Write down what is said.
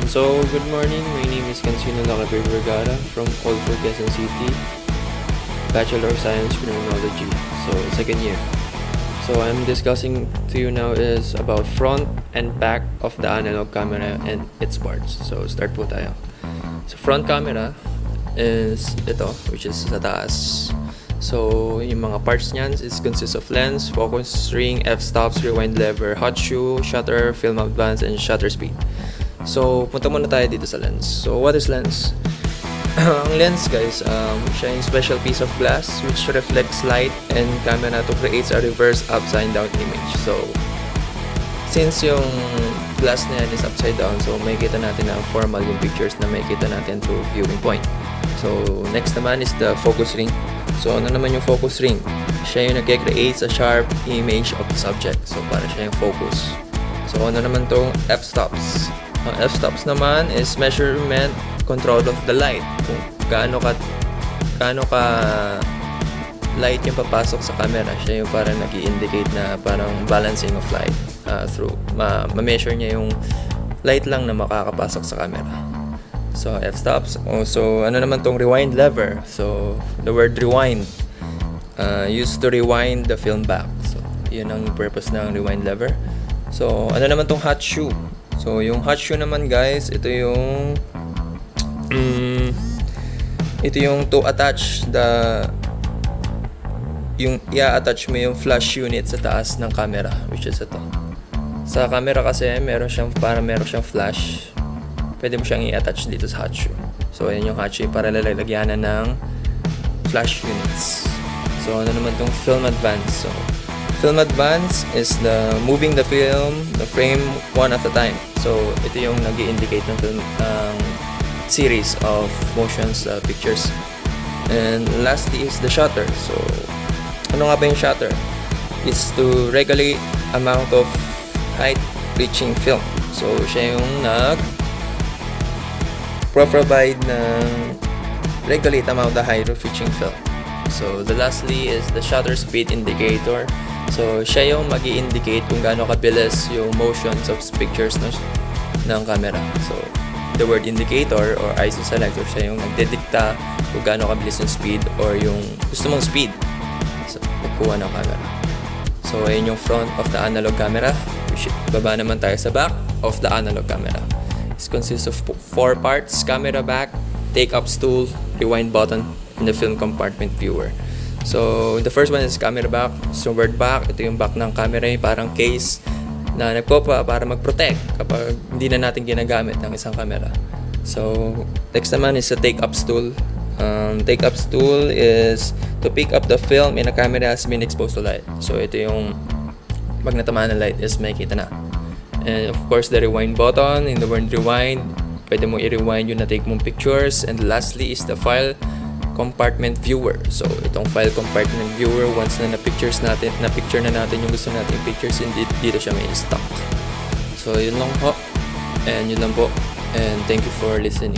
Good morning. My name is Cansino from Colford, Quezon City, Bachelor of Science Criminology, second year. So I'm discussing to you now is about front and back of the analog camera and its parts. So start po tayo. So front camera is ito, which is sa taas. So yung mga parts niyan consists of lens, focus ring, f-stops, rewind lever, hot shoe, shutter, film advance, and shutter speed. So punta muna tayo dito sa lens. So what is lens? Ang lens guys, siya yung special piece of glass which reflects light and camera to create a reverse upside down image. So since yung glass na yan is upside down, so makikita natin na formal yung pictures na makikita natin through viewing point. So next naman is the focus ring. So ano naman yung focus ring? Siya yung nag-create a sharp image of the subject. So para siya yung focus. So ano naman tong f-stops? Ang f-stops naman is measurement control of the light. Kung gaano ka light yung papasok sa camera. Siya yung parang nag-i-indicate na parang balancing of light through ma-measure niya yung light lang na makakapasok sa camera. So f-stops. So ano naman tong rewind lever? So the word rewind used to rewind the film back. So yun ang purpose ng rewind lever. So ano naman tong hot shoe? So yung hot shoe naman guys, ito yung to attach yung i-attach mo yung flash unit sa taas ng camera, which is ito. Sa camera kasi meron siyang flash. Pwede mo siyang i-attach dito sa hot shoe. So ayan yung hot shoe para lalagyanan ng flash units. So ano naman tong film advance? So film advance is moving the frame one at a time. So ito yung nag-i-indicate ng film series of motions pictures. And lastly is the shutter. So ano nga ba yung shutter? It's to regulate amount of height reaching film. So siya yung provide ng regulate amount of height reaching film. So the lastly is the shutter speed indicator. So siya yung magi-indicate kung gaano kabilis yung motions of pictures ng camera. So the word indicator or ISO selector, siya yung nagdedikta kung gaano kabilis yung speed or yung gusto mong speed sa pagkuha ng camera. So ayun yung front of the analog camera. Baba naman tayo sa back of the analog camera. It consists of 4 parts: camera back, take up stool, rewind button, and the film compartment viewer. So the first one is camera back. So word back, ito yung back ng camera, yung parang case na nagpopa para mag-protect kapag hindi na natin ginagamit ng isang camera. So next naman is a take up stool. Take up stool is to pick up the film in a camera has been exposed to light. So ito yung pag natamaan ng light is makikita na. And of course the rewind button. In the word rewind, pwede mo i-rewind yung na-take mong pictures. And lastly is the file compartment viewer. So itong file compartment viewer, once na na-picture na natin yung gusto nating pictures, dito siya may stock. So yun lang po. And yun lang po. And thank you for listening.